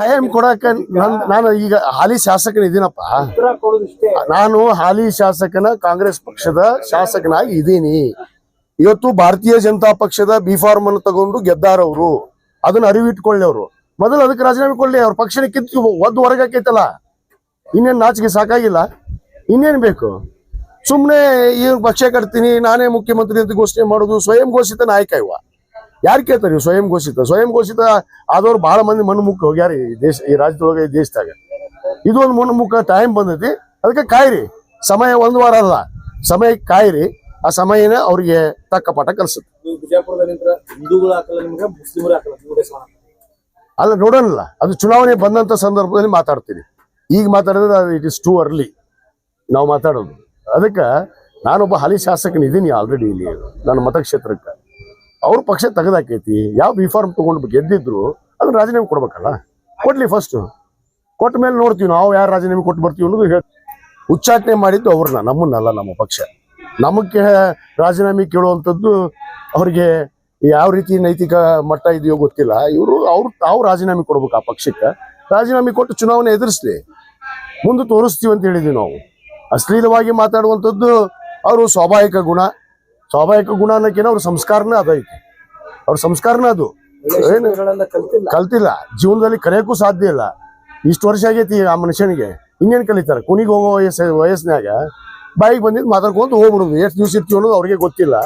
I M ಕೊಡಕ ನಾನು ಈಗ ಹಾಲಿ ಶಾಸಕನ ಇದೀನಪ್ಪ. ನಾನು ಹಾಲಿ ಶಾಸಕನ ಕಾಂಗ್ರೆಸ್ ಪಕ್ಷದ ಶಾಸಕನಾಗಿ ಇದ್ದೀನಿ. ಇವತ್ತು ಭಾರತೀಯ ಜನತಾ ಪಕ್ಷದ ಬಿ ಫಾರ್ಮ್ ಅನ್ನು ತಗೊಂಡು ಗೆದ್ದಾರವರು, ಅದನ್ನ ಅರಿವಿಟ್ಕೊಳ್ಳಿ. ಅವರು ಮೊದಲು ಅದಕ್ಕೆ ರಾಜೀನಾಮೆ ಕೊಳ್ಳಿ. ಅವ್ರ ಪಕ್ಷನ ಕಿತ್ತು ಒದ್ದು ಹೊರಗಾಕೈತಲ್ಲ, ಇನ್ನೇನು ನಾಚಿಕೆ ಸಾಕಾಗಿಲ್ಲ, ಇನ್ನೇನು ಬೇಕು? ಸುಮ್ಮನೆ ಈ ಪಕ್ಷ ಕಟ್ತೀನಿ ನಾನೇ ಮುಖ್ಯಮಂತ್ರಿ ಅಂತ ಘೋಷಣೆ ಮಾಡೋದು. ಸ್ವಯಂ ಘೋಷಿತ ನಾಯಕ ಇವ ಯಾರು ಕೇಳ್ತಾರೆ? ಸ್ವಯಂ ಘೋಷಿತ ಆದವ್ರು ಬಹಳ ಮಂದಿ ಮಣ್ಣುಮುಖ ಹೋಗ್ಯಾರ ಈ ದೇಶ, ಈ ರಾಜ್ಯದೊಳಗೆ, ಈ ದೇಶದಾಗ. ಇದು ಒಂದು ಮಣ್ಣುಮುಖ ಟೈಮ್ ಬಂದೈತಿ. ಅದಕ್ಕೆ ಕಾಯಿರಿ, ಸಮಯ ಒಂದು ವಾರ ಅಲ್ಲ, ಸಮಯಕ್ಕೆ ಕಾಯಿರಿ. ಆ ಸಮಯನೇ ಅವ್ರಿಗೆ ತಕ್ಕ ಪಾಠ ಕಲಿಸುತ್ತೆ. ಅಲ್ಲ ನೋಡೋಣಲ್ಲ, ಅದು ಚುನಾವಣೆ ಬಂದಂತ ಸಂದರ್ಭದಲ್ಲಿ ಮಾತಾಡ್ತೀನಿ. ಈಗ ಮಾತಾಡಿದ್ರೆ ಇಟ್ ಇಸ್ ಟೂ ಅರ್ಲಿ ನಾವು ಮಾತಾಡೋದು. ಅದಕ್ಕೆ ನಾನೊಬ್ಬ ಹಾಲಿ ಶಾಸಕನ ಇದೀನಿ ಆಲ್ರೆಡಿ ಇಲ್ಲಿ ನನ್ನ ಮತಕ್ಷೇತ್ರಕ್ಕೆ. ಅವ್ರ ಪಕ್ಷ ತೆಗೆದಾಕೈತಿ. ಯಾವ ಬಿ ಫಾರ್ಮ್ ತಗೊಂಡು ಗೆದ್ದಿದ್ರು ಅದನ್ನ ರಾಜೀನಾಮೆ ಕೊಡ್ಬೇಕಲ್ಲ, ಕೊಡ್ಲಿ. ಫಸ್ಟ್ ಕೊಟ್ಟ ಮೇಲೆ ನೋಡ್ತೀವಿ ನಾವು ಯಾರು ರಾಜೀನಾಮೆ ಕೊಟ್ಟು ಬರ್ತೀವಿ ಅನ್ನೋದು ಹೇಳಿ. ಉಚ್ಚಾಟನೆ ಮಾಡಿದ್ದು ಅವ್ರನ್ನ, ನಮ್ಮನ್ನಲ್ಲ. ನಮ್ಮ ಪಕ್ಷ ನಮಗೆ ರಾಜೀನಾಮೆ ಕೇಳುವಂಥದ್ದು ಅವ್ರಿಗೆ ಯಾವ ರೀತಿ ನೈತಿಕ ಮಟ್ಟ ಇದೆಯೋ ಗೊತ್ತಿಲ್ಲ. ತಾವು ರಾಜೀನಾಮೆ ಕೊಡ್ಬೇಕು. ಆ ಪಕ್ಷಕ್ಕೆ ರಾಜೀನಾಮೆ ಕೊಟ್ಟು ಚುನಾವಣೆ ಎದುರಿಸ್ಲಿ, ಮುಂದೆ ತೋರಿಸ್ತೀವಿ ಅಂತ ಹೇಳಿದ್ವಿ ನಾವು. ಅಶ್ಲೀಲವಾಗಿ ಮಾತಾಡುವಂಥದ್ದು ಅವರು ಸ್ವಾಭಾವಿಕ ಗುಣ ಅನ್ನೋಕೇನೋ ಅವ್ರ ಸಂಸ್ಕಾರನೇ ಅದೈತಿ. ಅವ್ರ ಸಂಸ್ಕಾರನೇ ಅದು. ಏನು ಕಲ್ತಿಲ್ಲ, ಜೀವನದಲ್ಲಿ ಕಲಿಯೋಕ್ಕೂ ಸಾಧ್ಯ ಇಲ್ಲ. ಇಷ್ಟು ವರ್ಷ ಆಗೈತಿ ಆ ಮನುಷ್ಯನಿಗೆ, ಇನ್ನೇನು ಕಲಿತಾರೆ? ಕುಣಿಗೆ ಹೋಗೋ ವಯಸ್ಸಿನಾಗ ಬಾಯಿಗೆ ಬಂದಿದ್ದು ಮಾತಾಡ್ಕೊಂತ ಹೋಗ್ಬಿಡುದು. ಎಷ್ಟು ದಿವಸ ಇರ್ತೀವಿ ಅನ್ನೋದು ಅವ್ರಿಗೆ ಗೊತ್ತಿಲ್ಲ.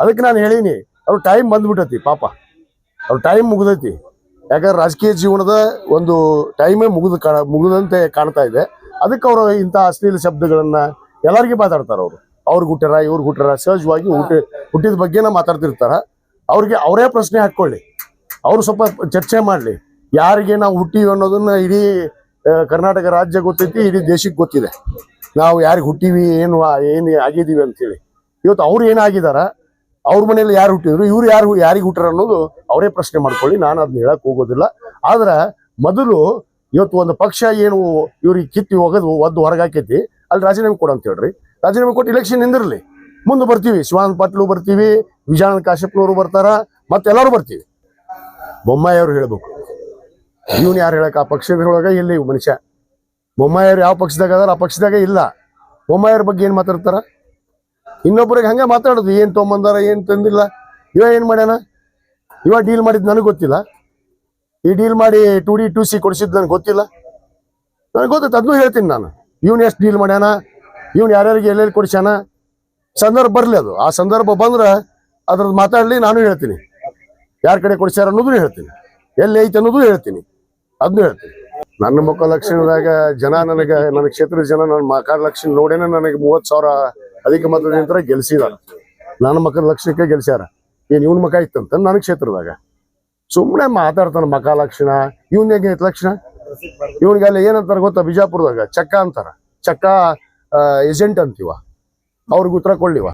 ಅದಕ್ಕೆ ನಾನು ಹೇಳೀನಿ, ಅವ್ರ ಟೈಮ್ ಬಂದ್ಬಿಟ್ಟೈತಿ. ಪಾಪ ಅವ್ರ ಟೈಮ್ ಮುಗ್ದೈತಿ. ಯಾಕಂದ್ರೆ ರಾಜಕೀಯ ಜೀವನದ ಒಂದು ಟೈಮೇ ಮುಗಿದಂತೆ ಕಾಣ್ತಾ ಇದೆ. ಅದಕ್ಕೆ ಅವರು ಇಂಥ ಅಶ್ಲೀಲ ಶಬ್ದಗಳನ್ನ ಎಲ್ಲರಿಗೂ ಮಾತಾಡ್ತಾರೆ. ಅವ್ರಿಗೆ ಹುಟ್ಟಾರ, ಇವ್ರಿಗೆ ಹುಟ್ಟಾರ, ಸಹಜವಾಗಿ ಹುಟ್ಟಿದ ಬಗ್ಗೆನ ಮಾತಾಡ್ತಿರ್ತಾರ. ಅವ್ರಿಗೆ ಅವರೇ ಪ್ರಶ್ನೆ ಹಾಕ್ಕೊಳ್ಳಿ, ಅವ್ರು ಸ್ವಲ್ಪ ಚರ್ಚೆ ಮಾಡಲಿ. ಯಾರಿಗೆ ನಾವು ಹುಟ್ಟಿವಿ ಅನ್ನೋದನ್ನ ಇಡೀ ಕರ್ನಾಟಕ ರಾಜ್ಯ ಗೊತ್ತೈತಿ, ಇಡೀ ದೇಶಕ್ಕೆ ಗೊತ್ತಿದೆ ನಾವು ಯಾರಿಗೆ ಹುಟ್ಟಿವಿ, ಏನು ಆಗಿದ್ದೀವಿ ಅಂತೇಳಿ. ಇವತ್ತು ಅವ್ರು ಏನಾಗಿದಾರ, ಅವ್ರ ಮನೇಲಿ ಯಾರು ಹುಟ್ಟಿದ್ರು, ಇವ್ರು ಯಾರಿಗೆ ಹುಟ್ಟಾರ ಅನ್ನೋದು ಅವರೇ ಪ್ರಶ್ನೆ ಮಾಡ್ಕೊಳ್ಳಿ. ನಾನು ಅದನ್ನ ಹೇಳಕ್ ಹೋಗೋದಿಲ್ಲ. ಆದ್ರೆ ಮೊದಲು ಇವತ್ತು ಒಂದು ಪಕ್ಷ ಏನು ಇವ್ರಿಗೆ ಕಿತ್ತಿ ಒದ್ದು ಹೊರಗಾಕೈತಿ, ಅಲ್ಲಿ ರಾಜೀನಾಮೆ ಕೊಡು ಅಂತ ಹೇಳ್ರಿ. ರಾಜೀನಾಮೆ ಕೊಟ್ಟು ಇಲೆಕ್ಷನ್ ನಿಂದಿರ್ಲಿ, ಮುಂದೆ ಬರ್ತೀವಿ. ಶಿವಾನಂದ ಪಾಟೀಲ್ ಬರ್ತೀವಿ, ವಿಜಯಾನಂದ ಕಾಶ್ಯಪ್ನವರು ಬರ್ತಾರ, ಮತ್ತೆಲ್ಲರೂ ಬರ್ತೀವಿ. ಬೊಮ್ಮಾಯಿ ಅವ್ರು ಹೇಳ್ಬೇಕು. ಇವನು ಯಾರು ಹೇಳಕ್? ಆ ಪಕ್ಷದೊಳಗೆ ಇಲ್ಲ ಇವ್ ಮನುಷ್ಯ. ಬೊಮ್ಮಾಯಿಯವ್ರು ಯಾವ ಪಕ್ಷದಾಗ ಅದಾರ, ಆ ಪಕ್ಷದಾಗ ಇಲ್ಲ. ಬೊಮ್ಮಾಯಿಯವ್ರ ಬಗ್ಗೆ ಏನ್ ಮಾತಾಡ್ತಾರ? ಇನ್ನೊಬ್ಬರಿಗೆ ಹಂಗೆ ಮಾತಾಡೋದು. ಏನ್ ತೊಗೊಂಬಂದಾರ, ಏನ್ ತಂದಿಲ್ಲ, ಇವ ಏನ್ ಮಾಡ್ಯಾನ, ಇವ ಡೀಲ್ ಮಾಡಿದ್ ನನಗೆ ಗೊತ್ತಿಲ್ಲ. ಈ ಡೀಲ್ ಮಾಡಿ 2D 2C ಕೊಡಿಸಿದ್ ನನಗೆ ಗೊತ್ತಿಲ್ಲ. ನನಗೆ ಗೊತ್ತೈತೆ, ಅದನ್ನೂ ಹೇಳ್ತೀನಿ ನಾನು. ಇವ್ನು ಎಷ್ಟು ಡೀಲ್ ಮಾಡ್ಯಾನ, ಇವ್ನು ಯಾರ್ಯಾರಿಗೆ ಎಲ್ಲೆಲ್ಲಿ ಕೊಡಿಸ್ಯಾನ, ಸಂದರ್ಭ ಬರಲಿ. ಅದು ಆ ಸಂದರ್ಭ ಬಂದ್ರೆ ಅದ್ರದ್ದು ಮಾತಾಡಲಿ. ನಾನು ಹೇಳ್ತೀನಿ ಯಾರ ಕಡೆ ಕೊಡಿಸ್ಯಾರ ಅನ್ನೋದು ಹೇಳ್ತೀನಿ, ಎಲ್ಲಿ ಐತೆ ಅನ್ನೋದು ಹೇಳ್ತೀನಿ, ಅದನ್ನೂ ಹೇಳ್ತೀನಿ. ನನ್ನ ಮಕ್ಕಳ ಲಕ್ಷಣದಾಗ ಜನ ನನ್ನ ಕ್ಷೇತ್ರದ ಜನ ನನ್ನ ಮಕ್ಕಳ ಲಕ್ಷಣ ನೋಡೇನೆ ನನಗೆ 30,000 ಅಧಿಕ ಮತದಿಂದ ಗೆಲ್ಸಿದಾರ. ನನ್ನ ಮಕ್ಕಳ ಲಕ್ಷಣಕ್ಕೆ ಗೆಲ್ಸ್ಯಾರ. ಏನು ಇವನ್ ಮಕ ಇತ್ತಂತ ನನ್ನ ಕ್ಷೇತ್ರದಾಗ ಸುಮ್ಮನೆ ಮಾತಾಡ್ತಾನ. ಮಕ ಲಕ್ಷಣ ಇವನ್ ಹೇಗೆ ಲಕ್ಷಣ? ಇವನಿಗೆಲ್ಲ ಏನಂತಾರ ಗೊತ್ತಾ? ಬಿಜಾಪುರದಾಗ ಚಕ್ಕ ಅಂತಾರ. ಚಕ್ಕ ಏಜೆಂಟ್ ಅಂತೀವ. ಅವ್ರಿಗೆ ಉತ್ತರ ಕೊಳ್ಳಿವ.